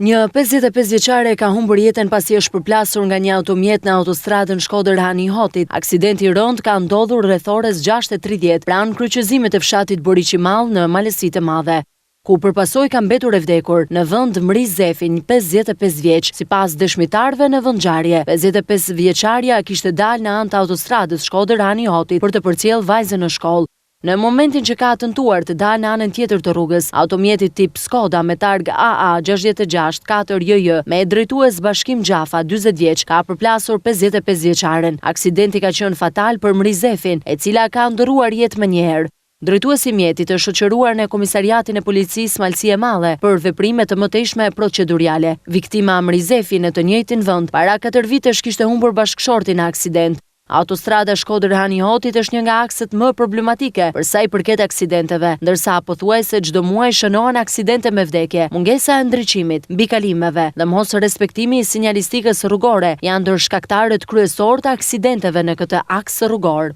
Një 55 vjeçare ka humbur jetën pasi është përplasur nga një automjet në autostradën Shkodër-Hani Hotit. Aksidenti i rënd ka ndodhur rreth orës 6:30 pranë kryqëzimit të fshatit Boriqimall në Malësitë e Madhe, ku përpasoj ka mbetur e vdekur në vend Mriz Zefi, 55 vjeç. Sipas dëshmitarëve në vendngjarje, 55 vjeçaria kishte dalë në anë të autostradës Shkodër-Hani Hotit për të përcjellë vajzën në shkollë. Në momentin që ka tentuar të dalë në anën tjetër të rrugës, automjeti tip Skoda me targ AA 664JJ me drejtues Bashkim Gjafa, 40 vjeç, ka përplasur 55 vjeçaren. Aksidenti ka qenë fatal për Mriz Zefin, e cila ka ndëruar jetë më njëherë. Drejtuesi i mjetit është shoqëruar në Komisariatin e Policisë Malësi e Madhe për veprime të mëtejshme procedurale. Viktima Mriz Zefi në të njëjtin vend para 4 vitesh kishte humbur bashkëshortin në aksident. Autostrada Shkodër-Hani Hotit është një nga akset më problematike për sa i përket aksidenteve, ndërsa pothuajse çdo muaj shënohen aksidente me vdekje. Mungesa e ndriçimit mbi kalimeve dhe mos respektimi i sinjalistikës rrugore janë ndër shkaktarët kryesor të aksidenteve në këtë aks rrugor.